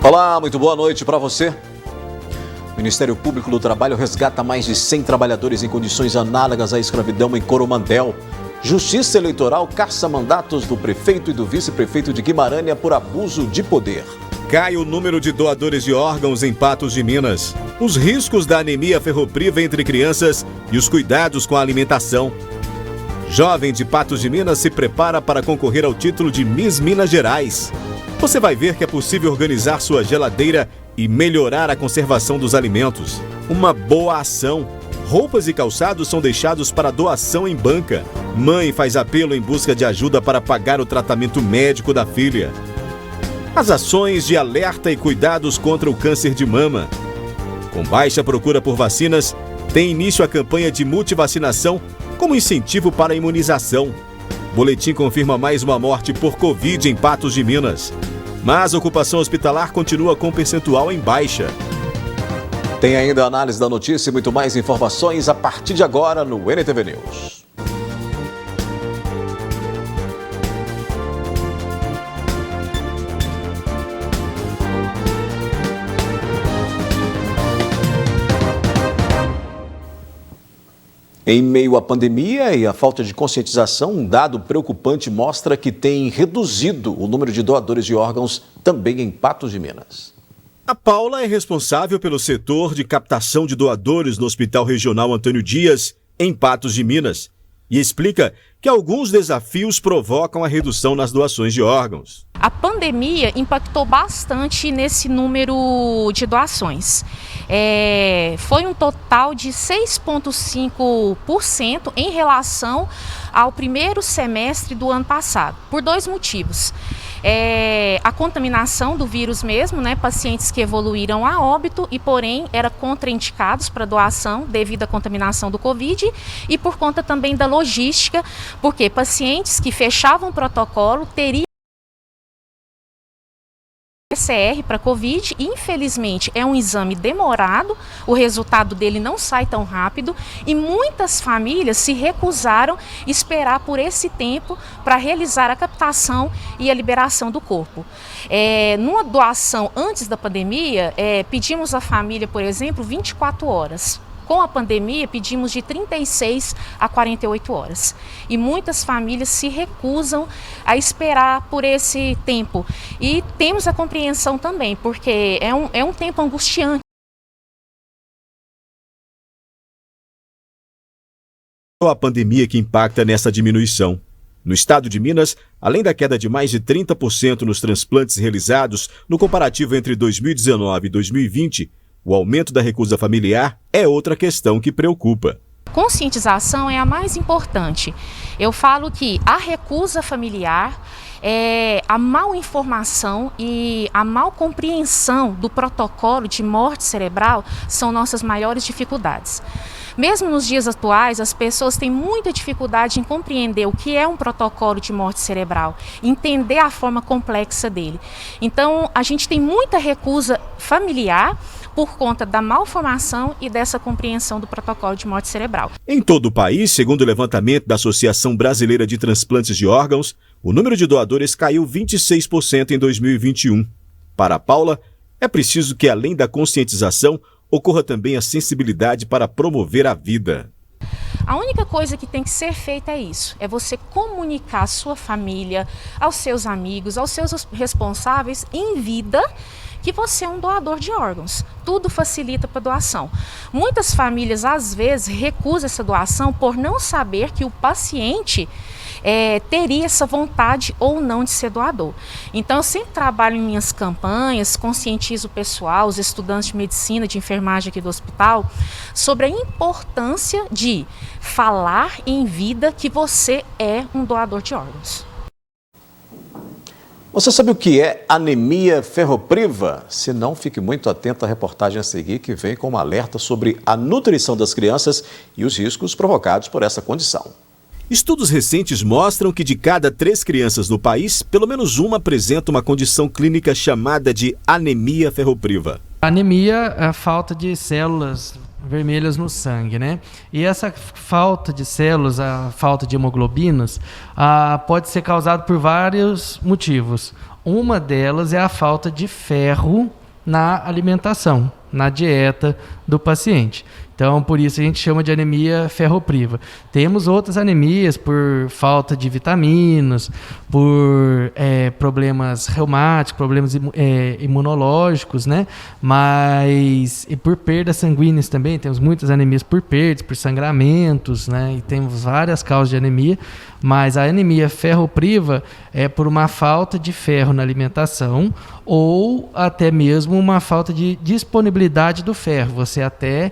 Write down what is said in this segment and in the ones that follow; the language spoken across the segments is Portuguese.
Olá, muito boa noite para você. O Ministério Público do Trabalho resgata mais de 100 trabalhadores em condições análogas à escravidão em Coromandel. Justiça Eleitoral caça mandatos do prefeito e do vice-prefeito de Guimarães por abuso de poder. Cai o número de doadores de órgãos em Patos de Minas. Os riscos da anemia ferropriva entre crianças e os cuidados com a alimentação. Jovem de Patos de Minas se prepara para concorrer ao título de Miss Minas Gerais. Você vai ver que é possível organizar sua geladeira e melhorar a conservação dos alimentos. Uma boa ação. Roupas e calçados são deixados para doação em banca. Mãe faz apelo em busca de ajuda para pagar o tratamento médico da filha. As ações de alerta e cuidados contra o câncer de mama. Com baixa procura por vacinas, tem início a campanha de multivacinação como incentivo para a imunização. Boletim confirma mais uma morte por Covid em Patos de Minas. Mas a ocupação hospitalar continua com percentual em baixa. Tem ainda a análise da notícia e muito mais informações a partir de agora no NTV News. Em meio à pandemia e à falta de conscientização, um dado preocupante mostra que tem reduzido o número de doadores de órgãos também em Patos de Minas. A Paula é responsável pelo setor de captação de doadores no Hospital Regional Antônio Dias, em Patos de Minas, e explica que alguns desafios provocam a redução nas doações de órgãos. A pandemia impactou bastante nesse número de doações. Foi um total de 6,5% em relação ao primeiro semestre do ano passado, por dois motivos. A contaminação do vírus mesmo, pacientes que evoluíram a óbito e, porém, eram contraindicados para doação devido à contaminação do Covid e por conta também da logística, porque pacientes que fechavam o protocolo teriam PCR para Covid, infelizmente é um exame demorado, o resultado dele não sai tão rápido e muitas famílias se recusaram a esperar por esse tempo para realizar a captação e a liberação do corpo. Numa doação antes da pandemia, pedimos à família, por exemplo, 24 horas. Com a pandemia, pedimos de 36 a 48 horas. E muitas famílias se recusam a esperar por esse tempo. E temos a compreensão também, porque é um tempo angustiante. A pandemia que impacta nessa diminuição. No estado de Minas, além da queda de mais de 30% nos transplantes realizados no comparativo entre 2019 e 2020, o aumento da recusa familiar é outra questão que preocupa. Conscientização é a mais importante. Eu falo que a recusa familiar, a mal informação e a mal compreensão do protocolo de morte cerebral são nossas maiores dificuldades. Mesmo nos dias atuais, as pessoas têm muita dificuldade em compreender o que é um protocolo de morte cerebral, entender a forma complexa dele. Então, a gente tem muita recusa familiar por conta da malformação e dessa compreensão do protocolo de morte cerebral. Em todo o país, segundo o levantamento da Associação Brasileira de Transplantes de Órgãos, o número de doadores caiu 26% em 2021. Para a Paula, é preciso que, além da conscientização, ocorra também a sensibilidade para promover a vida. A única coisa que tem que ser feita é isso, é você comunicar à sua família, aos seus amigos, aos seus responsáveis em vida, que você é um doador de órgãos. Tudo facilita para a doação. Muitas famílias, às vezes, recusam essa doação por não saber que o paciente teria essa vontade ou não de ser doador. Então, eu sempre trabalho em minhas campanhas, conscientizo o pessoal, os estudantes de medicina, de enfermagem aqui do hospital, sobre a importância de falar em vida que você é um doador de órgãos. Você sabe o que é anemia ferropriva? Se não, fique muito atento à reportagem a seguir, que vem com um alerta sobre a nutrição das crianças e os riscos provocados por essa condição. Estudos recentes mostram que de cada 3 crianças no país, pelo menos uma apresenta uma condição clínica chamada de anemia ferropriva. A anemia é a falta de células vermelhas no sangue, né? E essa falta de células, a falta de hemoglobinas, pode ser causada por vários motivos. Uma delas é a falta de ferro na alimentação, na dieta do paciente. Então, por isso a gente chama de anemia ferropriva. Temos outras anemias por falta de vitaminas, por problemas reumáticos, problemas imunológicos, né? Mas e por perdas sanguíneas também. Temos muitas anemias por perdas, por sangramentos, né? E temos várias causas de anemia. Mas a anemia ferropriva é por uma falta de ferro na alimentação ou até mesmo uma falta de disponibilidade do ferro. Você até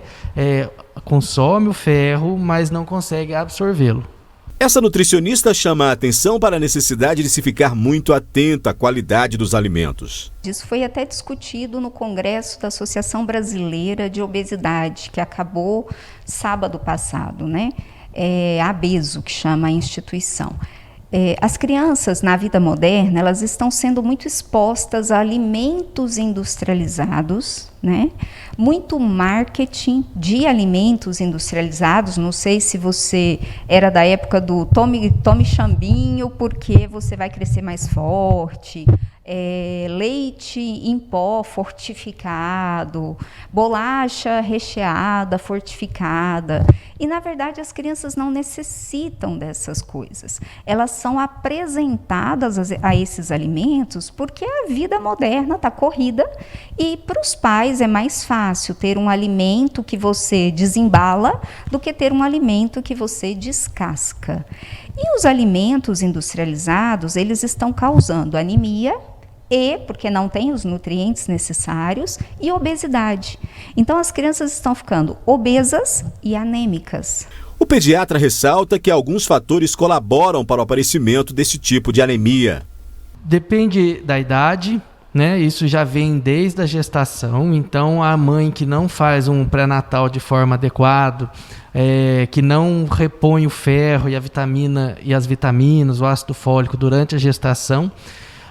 consome o ferro, mas não consegue absorvê-lo. Essa nutricionista chama a atenção para a necessidade de se ficar muito atento à qualidade dos alimentos. Isso foi até discutido no Congresso da Associação Brasileira de Obesidade, que acabou sábado passado, né? A ABESO, que chama a instituição. As crianças, na vida moderna, elas estão sendo muito expostas a alimentos industrializados, né? Muito marketing de alimentos industrializados. Não sei se você era da época do tome chambinho porque você vai crescer mais forte. Leite em pó fortificado, bolacha recheada, fortificada. E, na verdade, as crianças não necessitam dessas coisas. Elas são apresentadas a esses alimentos porque a vida moderna está corrida e, para os pais, é mais fácil ter um alimento que você desembala do que ter um alimento que você descasca. E os alimentos industrializados, eles estão causando anemia, porque não tem os nutrientes necessários, e obesidade. Então, as crianças estão ficando obesas e anêmicas. O pediatra ressalta que alguns fatores colaboram para o aparecimento desse tipo de anemia. Depende da idade, né? Isso já vem desde a gestação. Então, a mãe que não faz um pré-natal de forma adequada, que não repõe o ferro e a vitamina e as vitaminas, o ácido fólico durante a gestação,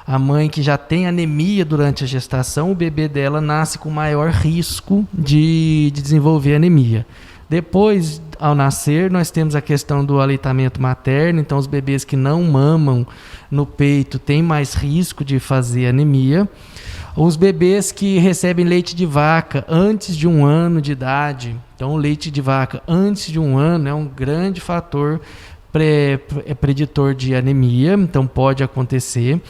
a mãe que já tem anemia durante a gestação, o bebê dela nasce com maior risco de desenvolver anemia. Depois, ao nascer, nós temos a questão do aleitamento materno. Então, os bebês que não mamam no peito têm mais risco de fazer anemia. Os bebês que recebem leite de vaca antes de 1 ano de idade. Então, o leite de vaca antes de 1 ano é um grande fator preditor de anemia. Então, pode acontecer.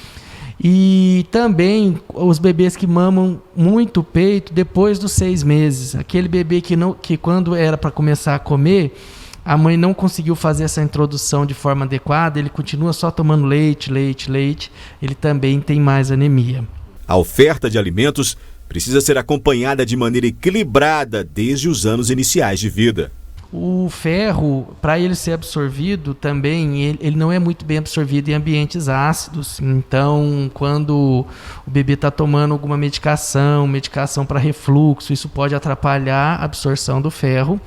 E também os bebês que mamam muito peito depois dos 6 meses. Aquele bebê que quando era para começar a comer, a mãe não conseguiu fazer essa introdução de forma adequada, ele continua só tomando leite, ele também tem mais anemia. A oferta de alimentos precisa ser acompanhada de maneira equilibrada desde os anos iniciais de vida. O ferro, para ele ser absorvido também, ele não é muito bem absorvido em ambientes ácidos. Então, quando o bebê está tomando alguma medicação para refluxo, isso pode atrapalhar a absorção do ferro.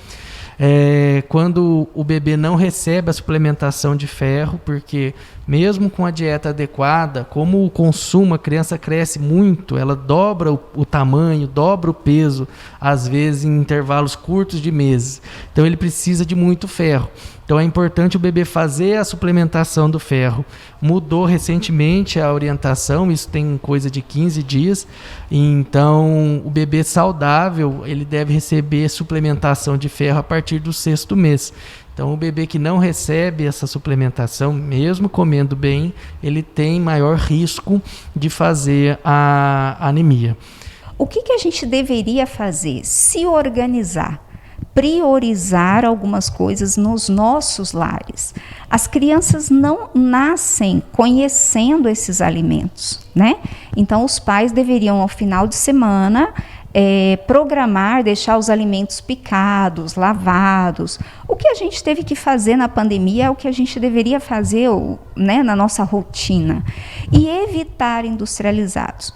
Quando o bebê não recebe a suplementação de ferro, porque mesmo com a dieta adequada, como o consumo, a criança cresce muito, ela dobra o tamanho, dobra o peso, às vezes em intervalos curtos de meses. Então ele precisa de muito ferro. Então é importante o bebê fazer a suplementação do ferro. Mudou recentemente a orientação, isso tem coisa de 15 dias. Então o bebê saudável, ele deve receber suplementação de ferro a partir do 6º mês. Então o bebê que não recebe essa suplementação, mesmo comendo bem, ele tem maior risco de fazer a anemia. O que a gente deveria fazer? Se organizar. Priorizar algumas coisas nos nossos lares. As crianças não nascem conhecendo esses alimentos, né? Então, os pais deveriam, ao final de semana, programar, deixar os alimentos picados, lavados. O que a gente teve que fazer na pandemia é o que a gente deveria fazer, né, na nossa rotina. E evitar industrializados.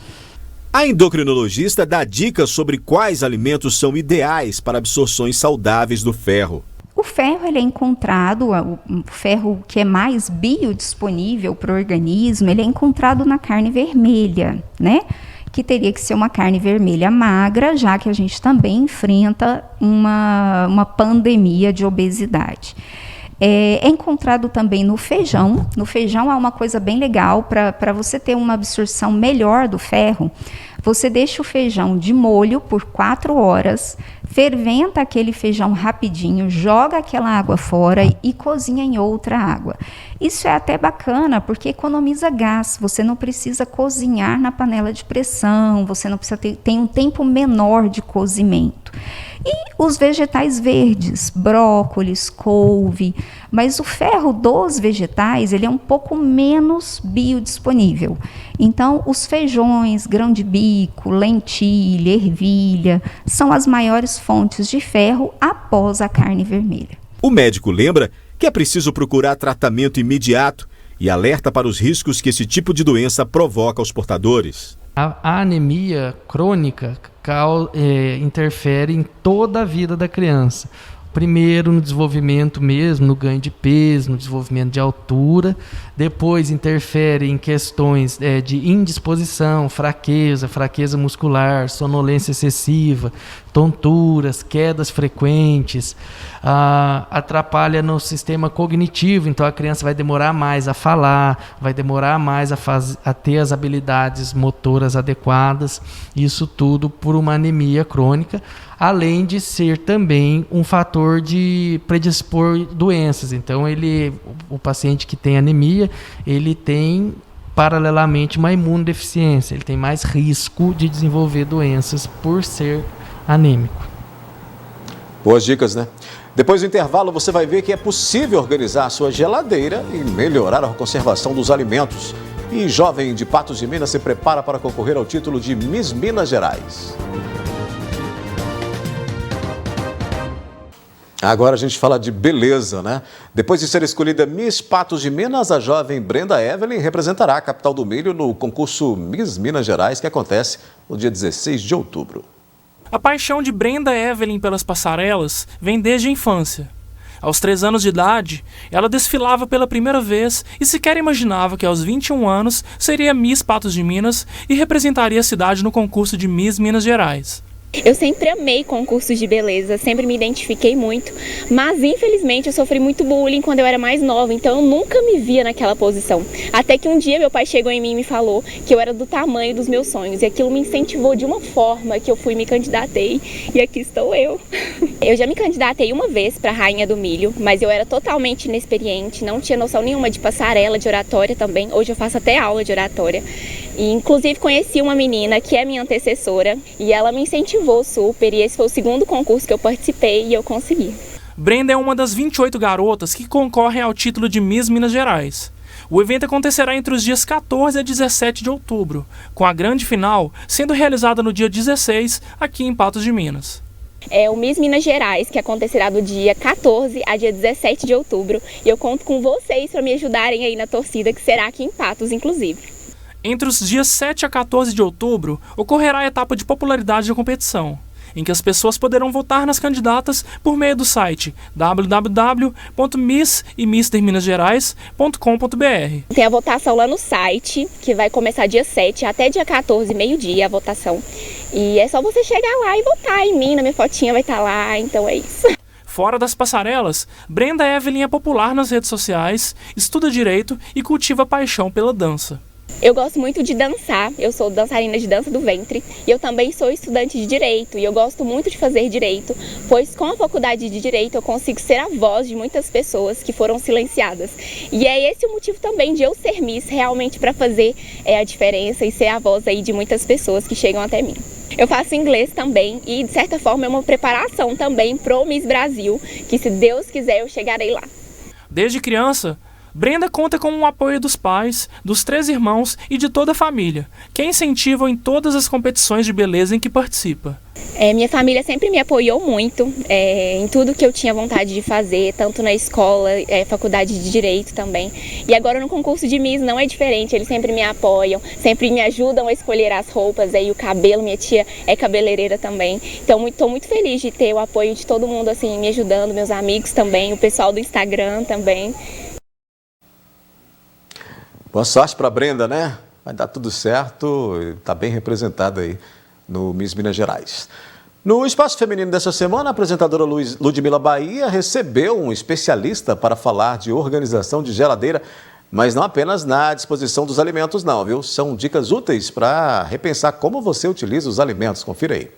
A endocrinologista dá dicas sobre quais alimentos são ideais para absorções saudáveis do ferro. O ferro ele é encontrado, o ferro que é mais biodisponível para o organismo, ele é encontrado na carne vermelha, né? Que teria que ser uma carne vermelha magra, já que a gente também enfrenta uma pandemia de obesidade. É encontrado também no feijão. No feijão há uma coisa bem legal para você ter uma absorção melhor do ferro. Você deixa o feijão de molho por 4 horas, ferventa aquele feijão rapidinho, joga aquela água fora e cozinha em outra água. Isso é até bacana porque economiza gás, você não precisa cozinhar na panela de pressão, você não precisa tem um tempo menor de cozimento. E os vegetais verdes, brócolis, couve, mas o ferro dos vegetais ele é um pouco menos biodisponível. Então, os feijões, grão de bico, lentilha, ervilha, são as maiores fontes de ferro após a carne vermelha. O médico lembra que é preciso procurar tratamento imediato e alerta para os riscos que esse tipo de doença provoca aos portadores. A anemia crônica interfere em toda a vida da criança. Primeiro no desenvolvimento mesmo, no ganho de peso, no desenvolvimento de altura. Depois interfere em questões de indisposição, fraqueza muscular, sonolência excessiva, tonturas, quedas frequentes. Atrapalha no sistema cognitivo, então a criança vai demorar mais a falar, vai demorar mais a ter as habilidades motoras adequadas. Isso tudo por uma anemia crônica. Além de ser também um fator de predispor doenças. Então, o paciente que tem anemia, ele tem, paralelamente, uma imunodeficiência. Ele tem mais risco de desenvolver doenças por ser anêmico. Boas dicas, né? Depois do intervalo, você vai ver que é possível organizar a sua geladeira e melhorar a conservação dos alimentos. E jovem de Patos de Minas se prepara para concorrer ao título de Miss Minas Gerais. Agora a gente fala de beleza, né? Depois de ser escolhida Miss Patos de Minas, a jovem Brenda Evelyn representará a capital do milho no concurso Miss Minas Gerais, que acontece no dia 16 de outubro. A paixão de Brenda Evelyn pelas passarelas vem desde a infância. Aos 3 anos de idade, ela desfilava pela primeira vez e sequer imaginava que aos 21 anos seria Miss Patos de Minas e representaria a cidade no concurso de Miss Minas Gerais. Eu sempre amei concursos de beleza, sempre me identifiquei muito, mas infelizmente eu sofri muito bullying quando eu era mais nova, então eu nunca me via naquela posição. Até que um dia meu pai chegou em mim e me falou que eu era do tamanho dos meus sonhos, e aquilo me incentivou de uma forma que eu fui e me candidatei, e aqui estou eu. Eu já me candidatei uma vez para Rainha do Milho, mas eu era totalmente inexperiente, não tinha noção nenhuma de passarela, de oratória também. Hoje eu faço até aula de oratória. E inclusive conheci uma menina que é minha antecessora e ela me incentivou super, e esse foi o segundo concurso que eu participei e eu consegui. Brenda é uma das 28 garotas que concorrem ao título de Miss Minas Gerais. O evento acontecerá entre os dias 14 a 17 de outubro, com a grande final sendo realizada no dia 16 aqui em Patos de Minas. É o Miss Minas Gerais, que acontecerá do dia 14 a dia 17 de outubro, e eu conto com vocês para me ajudarem aí na torcida, que será aqui em Patos, inclusive. Entre os dias 7 a 14 de outubro, ocorrerá a etapa de popularidade da competição, em que as pessoas poderão votar nas candidatas por meio do site www.miss-minasgerais.com.br. Tem a votação lá no site, que vai começar dia 7 até dia 14, meio-dia, a votação. E é só você chegar lá e votar em mim, na minha fotinha vai estar lá, então é isso. Fora das passarelas, Brenda Evelyn é popular nas redes sociais, estuda direito e cultiva paixão pela dança. Eu gosto muito de dançar, eu sou dançarina de dança do ventre e eu também sou estudante de Direito e eu gosto muito de fazer Direito, pois com a faculdade de Direito eu consigo ser a voz de muitas pessoas que foram silenciadas. E é esse o motivo também de eu ser Miss, realmente para fazer a diferença e ser a voz aí de muitas pessoas que chegam até mim. Eu faço inglês também e de certa forma é uma preparação também pro Miss Brasil, que se Deus quiser eu chegarei lá. Desde criança, Brenda conta com o apoio dos pais, dos 3 irmãos e de toda a família, que a incentivam em todas as competições de beleza em que participa. Minha família sempre me apoiou muito em tudo que eu tinha vontade de fazer, tanto na escola, faculdade de Direito também. E agora no concurso de Miss não é diferente, eles sempre me apoiam, sempre me ajudam a escolher as roupas, o cabelo, minha tia é cabeleireira também. Então estou muito feliz de ter o apoio de todo mundo assim, me ajudando, meus amigos também, o pessoal do Instagram também. Boa sorte para a Brenda, né? Vai dar tudo certo, está bem representada aí no Miss Minas Gerais. No Espaço Feminino dessa semana, a apresentadora Ludmila Bahia recebeu um especialista para falar de organização de geladeira, mas não apenas na disposição dos alimentos não, viu? São dicas úteis para repensar como você utiliza os alimentos. Confira aí.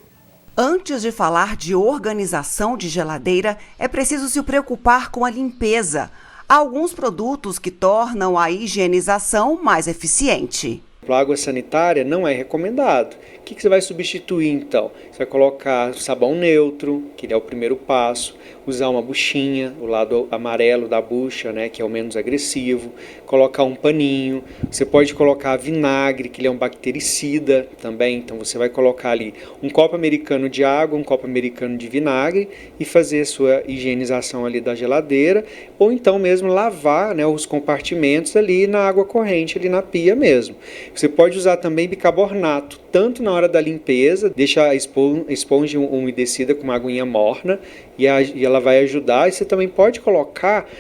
Antes de falar de organização de geladeira, é preciso se preocupar com a limpeza. Há alguns produtos que tornam a higienização mais eficiente. A água sanitária não é recomendado. O que você vai substituir então? Você vai colocar sabão neutro, que é o primeiro passo, usar uma buchinha, o lado amarelo da bucha, né, que é o menos agressivo, colocar um paninho, você pode colocar vinagre, que ele é um bactericida também, então você vai colocar ali um copo americano de água, um copo americano de vinagre e fazer a sua higienização ali da geladeira, ou então mesmo lavar, né, os compartimentos ali na água corrente, ali na pia mesmo. Você pode usar também bicarbonato, tanto na hora da limpeza, deixa a esponja umedecida com uma aguinha morna e ela vai ajudar. E você também pode colocar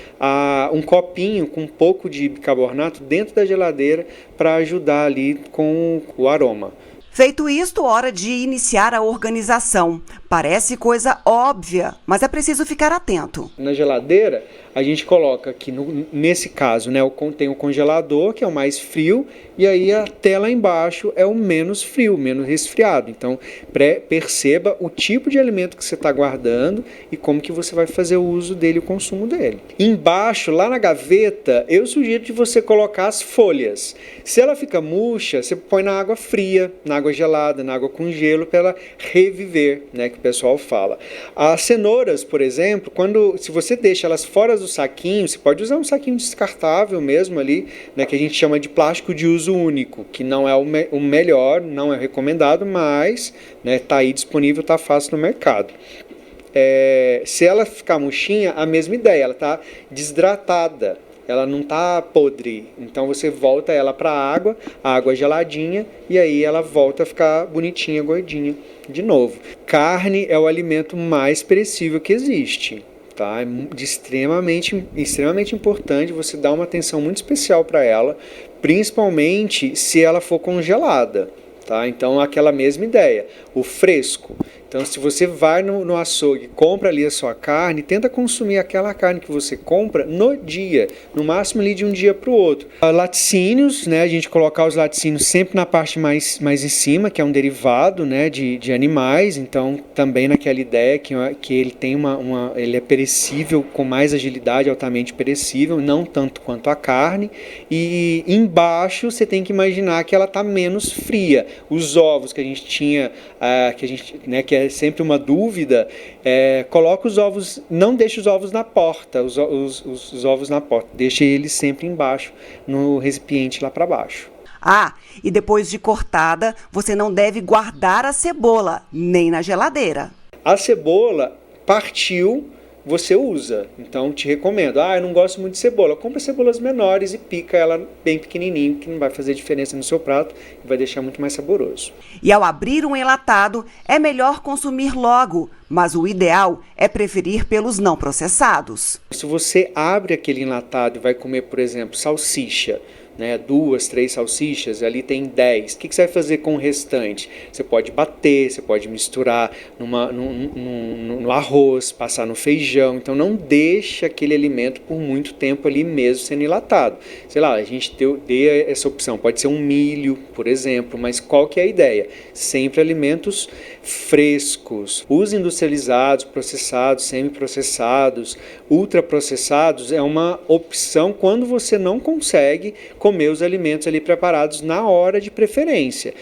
um copinho com um pouco de bicarbonato dentro da geladeira para ajudar ali com o aroma. Feito isto, hora de iniciar a organização. Parece coisa óbvia, mas é preciso ficar atento. Na geladeira, a gente coloca aqui, nesse caso, né, tem o congelador, que é o mais frio, e aí até lá embaixo é o menos frio, menos resfriado. Então, perceba o tipo de alimento que você está guardando e como que você vai fazer o uso dele, o consumo dele. Embaixo, lá na gaveta, eu sugiro de você colocar as folhas. Se ela fica murcha, você põe na água fria, na água gelada, na água com gelo, para ela reviver, né, que o pessoal fala. As cenouras, por exemplo, se você deixa elas fora do saquinho, você pode usar um saquinho descartável mesmo ali, né, que a gente chama de plástico de uso único, que não é o melhor, não é recomendado, mas tá aí disponível, tá fácil no mercado. Se ela ficar murchinha, a mesma ideia, ela está desidratada, ela não está podre, então você volta ela para a água geladinha, e aí ela volta a ficar bonitinha, gordinha de novo. Carne é o alimento mais perecível que existe. Tá? É extremamente importante você dar uma atenção muito especial para ela, principalmente se ela for congelada. Tá? Então, aquela mesma ideia, o fresco. Então, se você vai no açougue, compra ali a sua carne, tenta consumir aquela carne que você compra no dia, no máximo ali de um dia para o outro. Laticínios, né, a gente colocar os laticínios sempre na parte mais em cima, que é um derivado, né, de animais, então também naquela ideia que ele tem ele é perecível, com mais agilidade, altamente perecível, não tanto quanto a carne. E embaixo você tem que imaginar que ela está menos fria. Os ovos que a gente tinha, que é sempre uma dúvida, coloca os ovos, não deixe os ovos na porta, os ovos na porta, deixe eles sempre embaixo, no recipiente lá para baixo. E depois de cortada, você não deve guardar a cebola, nem na geladeira. A cebola partiu, você usa, então te recomendo. Eu não gosto muito de cebola, compra cebolas menores e pica ela bem pequenininho, que não vai fazer diferença no seu prato e vai deixar muito mais saboroso. E ao abrir um enlatado, é melhor consumir logo, mas o ideal é preferir pelos não processados. Se você abre aquele enlatado e vai comer, por exemplo, salsicha, 2, 3 salsichas, ali tem 10. O que você vai fazer com o restante? Você pode bater, você pode misturar no arroz, passar no feijão. Então não deixa aquele alimento por muito tempo ali mesmo sendo enlatado. Sei lá, a gente dê essa opção. Pode ser um milho, por exemplo, mas qual que é a ideia? Sempre alimentos frescos. Os industrializados, processados, semi-processados, ultraprocessados é uma opção quando você não consegue comer os alimentos ali preparados na hora de preferência.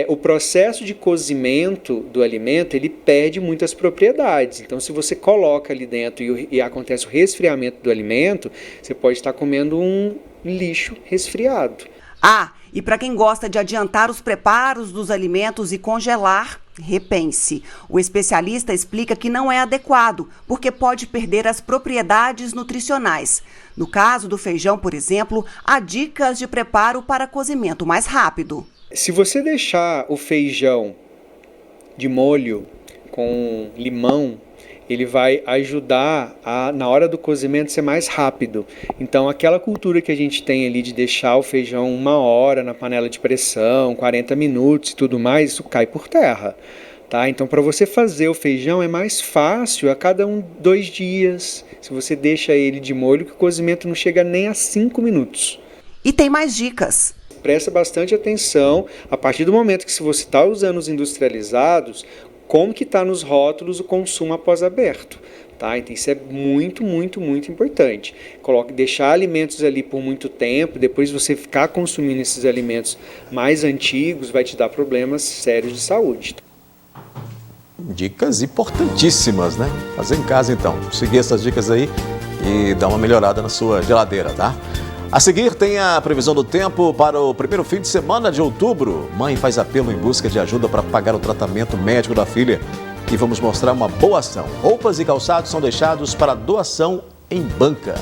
O processo de cozimento do alimento, ele perde muitas propriedades. Então, se você coloca ali dentro e acontece o resfriamento do alimento, você pode estar comendo um lixo resfriado. E para quem gosta de adiantar os preparos dos alimentos e congelar, repense. O especialista explica que não é adequado, porque pode perder as propriedades nutricionais. No caso do feijão, por exemplo, há dicas de preparo para cozimento mais rápido. Se você deixar o feijão de molho com limão, ele vai ajudar na hora do cozimento ser mais rápido. Então, aquela cultura que a gente tem ali de deixar o feijão 1 hora na panela de pressão, 40 minutos e tudo mais, isso cai por terra. Tá? Então, para você fazer o feijão é mais fácil a cada 2 dias. Se você deixa ele de molho, que o cozimento não chega nem a 5 minutos. E tem mais dicas. Presta bastante atenção, a partir do momento que se você está usando os industrializados, como que está nos rótulos o consumo após aberto. Tá? Então isso é muito, muito, muito importante. Deixar alimentos ali por muito tempo, depois você ficar consumindo esses alimentos mais antigos, vai te dar problemas sérios de saúde. Dicas importantíssimas, né? Fazer em casa então. Seguir essas dicas aí e dar uma melhorada na sua geladeira, tá? A seguir tem a previsão do tempo para o primeiro fim de semana de outubro. Mãe faz apelo em busca de ajuda para pagar o tratamento médico da filha. E vamos mostrar uma boa ação. Roupas e calçados são deixados para doação em banca.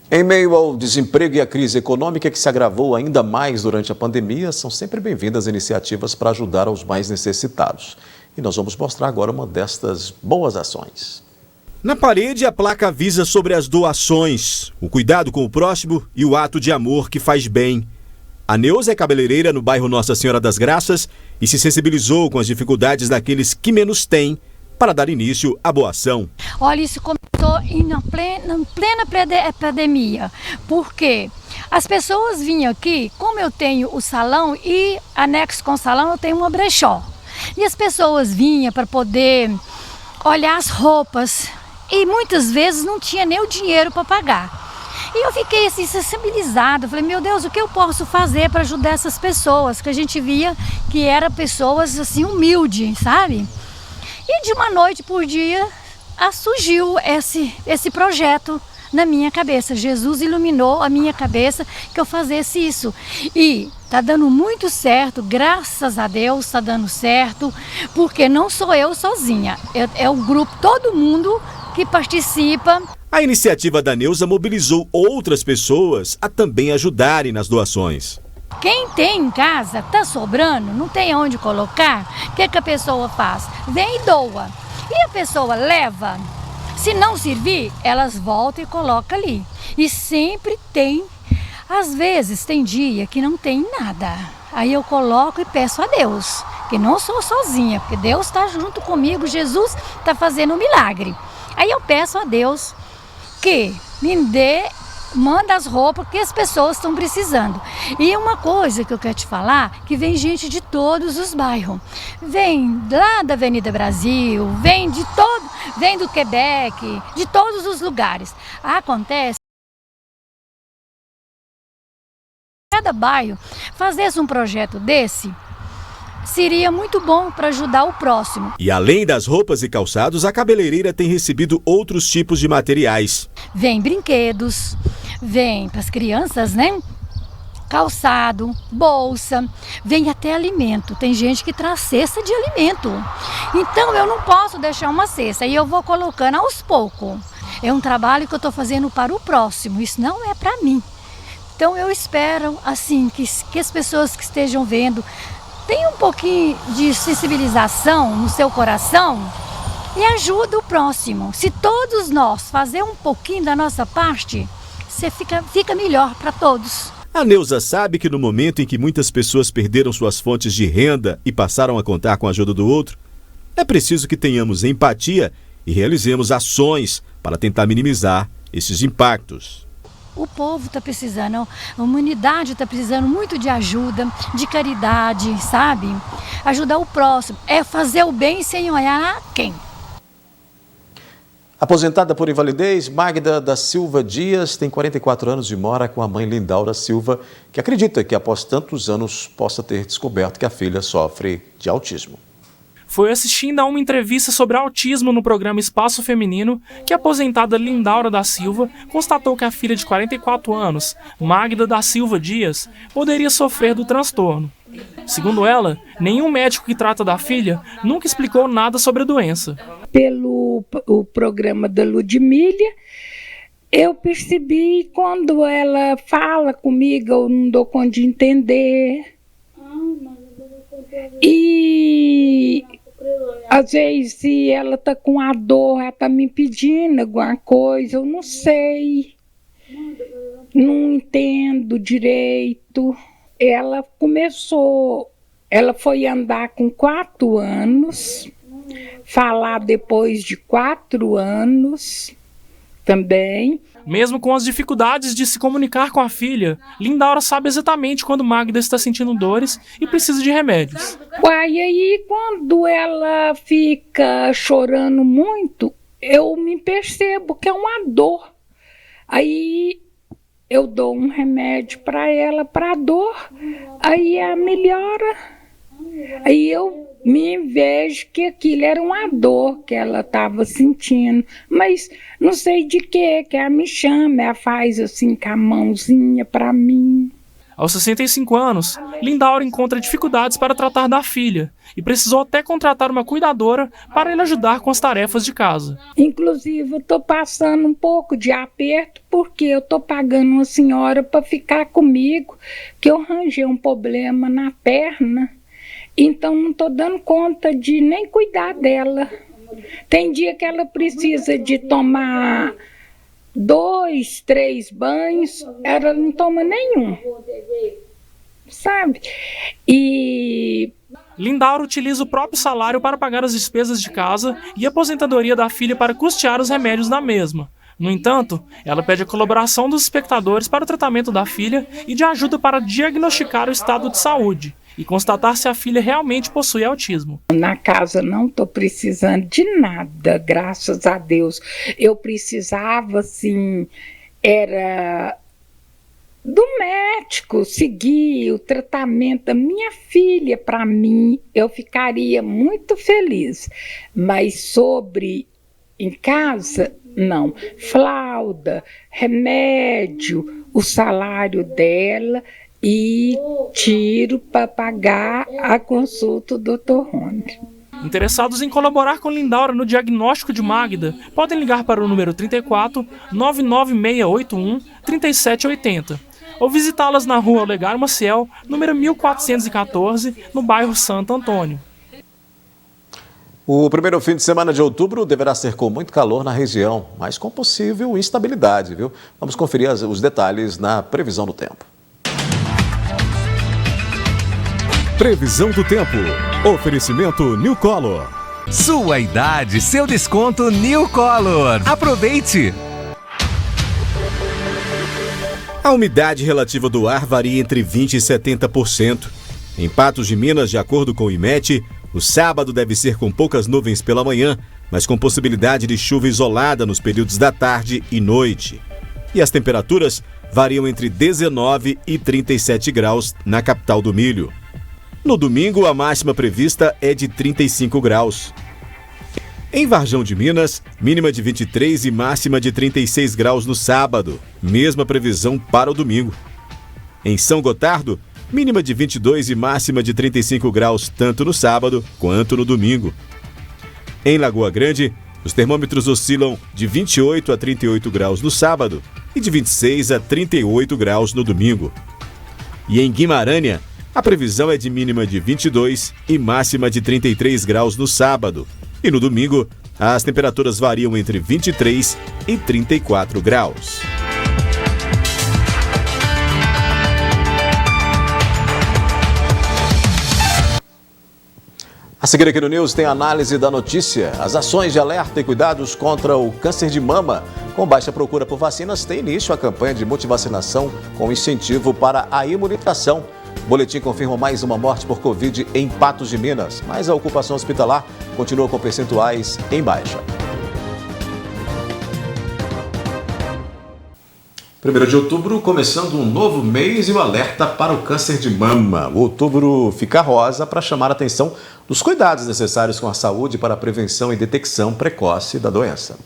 Em meio ao desemprego e à crise econômica que se agravou ainda mais durante a pandemia, são sempre bem-vindas iniciativas para ajudar aos mais necessitados. E nós vamos mostrar agora uma destas boas ações. Na parede, a placa avisa sobre as doações, o cuidado com o próximo e o ato de amor que faz bem. A Neuza é cabeleireira no bairro Nossa Senhora das Graças e se sensibilizou com as dificuldades daqueles que menos têm para dar início à boa ação. Olha, isso começou na plena pandemia, porque as pessoas vinham aqui, como eu tenho o salão e anexo com o salão eu tenho uma brechó. E as pessoas vinham para poder olhar as roupas e muitas vezes não tinha nem o dinheiro para pagar. E eu fiquei assim sensibilizada, falei, meu Deus, o que eu posso fazer para ajudar essas pessoas? Que a gente via que eram pessoas assim humildes, sabe? E de uma noite por dia surgiu esse projeto na minha cabeça. Jesus iluminou a minha cabeça que eu fizesse isso. E tá dando muito certo, graças a Deus tá dando certo, porque não sou eu sozinha, é o grupo, todo mundo que participa. A iniciativa da Neuza mobilizou outras pessoas a também ajudarem nas doações. Quem tem em casa, tá sobrando, não tem onde colocar, o que a pessoa faz? Vem e doa. E a pessoa leva. Se não servir, elas voltam e colocam ali. E sempre tem, às vezes tem dia que não tem nada. Aí eu coloco e peço a Deus, que não sou sozinha, porque Deus está junto comigo, Jesus está fazendo um milagre. Aí eu peço a Deus que me manda as roupas que as pessoas estão precisando. E uma coisa que eu quero te falar, que vem gente de todos os bairros. Vem lá da Avenida Brasil, vem do Quebec, de todos os lugares. Acontece cada bairro fazesse um projeto desse, seria muito bom para ajudar o próximo. E além das roupas e calçados, a cabeleireira tem recebido outros tipos de materiais. Vem brinquedos, vem para as crianças, né? Calçado, bolsa, vem até alimento. Tem gente que traz cesta de alimento. Então eu não posso deixar uma cesta e eu vou colocando aos poucos. É um trabalho que eu estou fazendo para o próximo, isso não é para mim. Então eu espero assim que as pessoas que estejam vendo tenham um pouquinho de sensibilização no seu coração e ajuda o próximo. Se todos nós fazer um pouquinho da nossa parte, você fica melhor para todos. A Neuza sabe que no momento em que muitas pessoas perderam suas fontes de renda e passaram a contar com a ajuda do outro, é preciso que tenhamos empatia e realizemos ações para tentar minimizar esses impactos. O povo está precisando, a humanidade está precisando muito de ajuda, de caridade, sabe? Ajudar o próximo, é fazer o bem sem olhar a quem. Aposentada por invalidez, Magda da Silva Dias tem 44 anos e mora com a mãe Lindaura Silva, que acredita que após tantos anos possa ter descoberto que a filha sofre de autismo. Foi assistindo a uma entrevista sobre autismo no programa Espaço Feminino que a aposentada Lindaura da Silva constatou que a filha de 44 anos, Magda da Silva Dias, poderia sofrer do transtorno. Segundo ela, nenhum médico que trata da filha nunca explicou nada sobre a doença. Pelo o programa da Ludmília, eu percebi quando ela fala comigo, eu não dou conta de entender. E às vezes se ela tá com a dor, ela tá me pedindo alguma coisa, eu não sei, não entendo direito. ela foi andar com 4 anos, falar depois de 4 anos também. Mesmo com as dificuldades de se comunicar com a filha, Lindaura sabe exatamente quando Magda está sentindo dores e precisa de remédios. Uai, aí quando ela fica chorando muito, eu me percebo que é uma dor. Aí eu dou um remédio para ela, para a dor, aí ela melhora. Aí eu me vejo que aquilo era uma dor que ela estava sentindo, mas não sei de que ela me chama, ela faz assim com a mãozinha para mim. Aos 65 anos, Lindaura encontra dificuldades para tratar da filha e precisou até contratar uma cuidadora para lhe ajudar com as tarefas de casa. Inclusive, eu estou passando um pouco de aperto porque eu estou pagando uma senhora para ficar comigo, que eu arranjei um problema na perna. Então, não estou dando conta de nem cuidar dela. Tem dia que ela precisa de tomar 2, 3 banhos, ela não toma nenhum, sabe? E Lindaura utiliza o próprio salário para pagar as despesas de casa e a aposentadoria da filha para custear os remédios da mesma. No entanto, ela pede a colaboração dos espectadores para o tratamento da filha e de ajuda para diagnosticar o estado de saúde e constatar se a filha realmente possui autismo. Na casa não estou precisando de nada, graças a Deus. Eu precisava, assim, era do médico, seguir o tratamento da minha filha para mim, eu ficaria muito feliz. Mas sobre em casa, não. Fralda, remédio, o salário dela e tiro para pagar a consulta do Dr. Rony. Interessados em colaborar com Lindaura no diagnóstico de Magda, podem ligar para o número 34 99681 3780 ou visitá-las na rua Olegário Maciel, número 1414, no bairro Santo Antônio. O primeiro fim de semana de outubro deverá ser com muito calor na região, mas com possível instabilidade, viu? Vamos conferir os detalhes na previsão do tempo. Previsão do tempo. Oferecimento New Color. Sua idade, seu desconto New Color. Aproveite! A umidade relativa do ar varia entre 20% e 70%. Em Patos de Minas, de acordo com o IMET, o sábado deve ser com poucas nuvens pela manhã, mas com possibilidade de chuva isolada nos períodos da tarde e noite. E as temperaturas variam entre 19 e 37 graus na capital do milho. No domingo, a máxima prevista é de 35 graus. Em Varjão de Minas, mínima de 23 e máxima de 36 graus no sábado. Mesma previsão para o domingo. Em São Gotardo, mínima de 22 e máxima de 35 graus tanto no sábado quanto no domingo. Em Lagoa Grande, os termômetros oscilam de 28 a 38 graus no sábado e de 26 a 38 graus no domingo. E em Guimarães, a previsão é de mínima de 22 e máxima de 33 graus no sábado. E no domingo, as temperaturas variam entre 23 e 34 graus. A seguir aqui no News tem análise da notícia. As ações de alerta e cuidados contra o câncer de mama. Com baixa procura por vacinas, tem início a campanha de multivacinação com incentivo para a imunização. O boletim confirma mais uma morte por Covid em Patos de Minas, mas a ocupação hospitalar continua com percentuais em baixa. 1º de outubro, começando um novo mês e o alerta para o câncer de mama. O outubro fica rosa para chamar a atenção dos cuidados necessários com a saúde para a prevenção e detecção precoce da doença.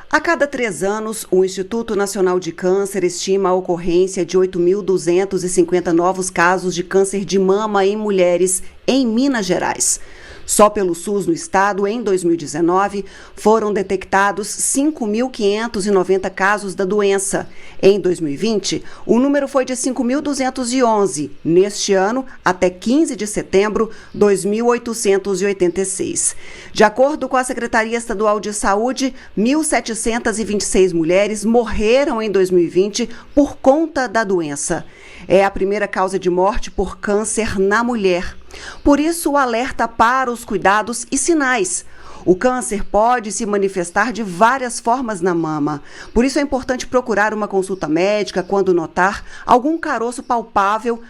A cada 3 anos, o Instituto Nacional de Câncer estima a ocorrência de 8.250 novos casos de câncer de mama em mulheres em Minas Gerais. Só pelo SUS no estado, em 2019, foram detectados 5.590 casos da doença. Em 2020, o número foi de 5.211. Neste ano, até 15 de setembro, 2.886. De acordo com a Secretaria Estadual de Saúde, 1.726 mulheres morreram em 2020 por conta da doença. É a primeira causa de morte por câncer na mulher. Por isso, o alerta para os cuidados e sinais. O câncer pode se manifestar de várias formas na mama. Por isso é importante procurar uma consulta médica quando notar algum caroço palpável,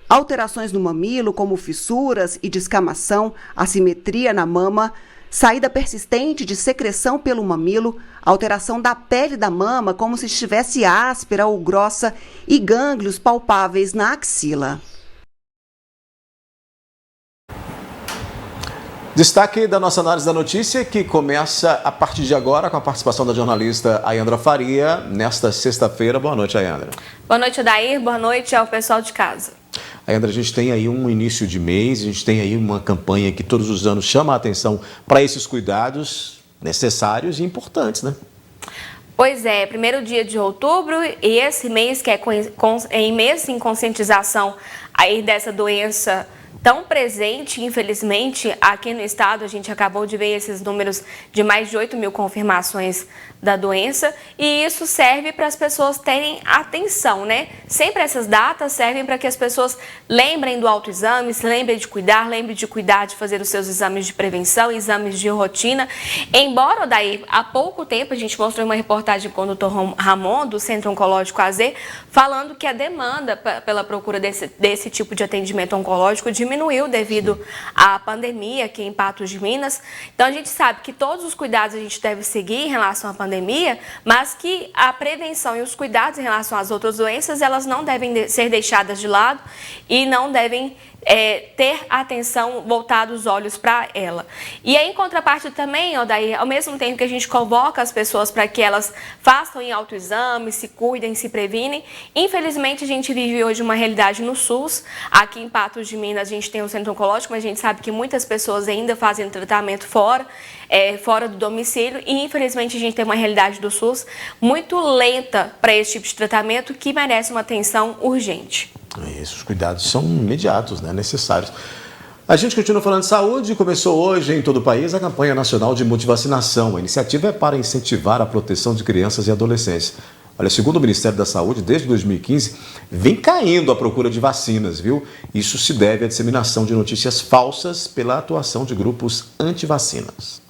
alterações no mamilo, como fissuras e descamação, assimetria na mama, saída persistente de secreção pelo mamilo, alteração da pele da mama, como se estivesse áspera ou grossa, e gânglios palpáveis na axila. Destaque da nossa análise da notícia, que começa a partir de agora com a participação da jornalista Ayandra Faria, nesta sexta-feira. Boa noite, Ayandra. Boa noite, Odair. Boa noite ao pessoal de casa. Ayandra, a gente tem aí um início de mês, a gente tem aí uma campanha que todos os anos chama a atenção para esses cuidados necessários e importantes, né? Pois é, primeiro dia de outubro, e esse mês que é em mês em conscientização aí dessa doença tão presente, infelizmente, aqui no estado. A gente acabou de ver esses números de mais de 8.000 confirmações da doença, e isso serve para as pessoas terem atenção, né? Sempre essas datas servem para que as pessoas lembrem do autoexame, se lembrem de cuidar de fazer os seus exames de prevenção, exames de rotina. Embora, daí, há pouco tempo, a gente mostrou uma reportagem com o Dr. Ramon, do Centro Oncológico AZ, falando que a demanda pela procura desse tipo de atendimento oncológico diminuiu devido à pandemia aqui em Patos de Minas. Então, a gente sabe que todos os cuidados a gente deve seguir em relação à pandemia, mas que a prevenção e os cuidados em relação às outras doenças, elas não devem ser deixadas de lado e não devem ter atenção, voltar os olhos para ela. E aí, em contraparte também, Odair, ao mesmo tempo que a gente convoca as pessoas para que elas façam em autoexame, se cuidem, se previnem, infelizmente a gente vive hoje uma realidade no SUS. Aqui em Patos de Minas a gente tem o Centro Oncológico, mas a gente sabe que muitas pessoas ainda fazem tratamento fora do domicílio, e infelizmente a gente tem uma realidade do SUS muito lenta para esse tipo de tratamento, que merece uma atenção urgente. Esses cuidados são imediatos, né? Necessários. A gente continua falando de saúde. Começou hoje em todo o país a campanha nacional de multivacinação. A iniciativa é para incentivar a proteção de crianças e adolescentes. Olha, segundo o Ministério da Saúde, desde 2015, vem caindo a procura de vacinas, viu? Isso se deve à disseminação de notícias falsas pela atuação de grupos antivacinas.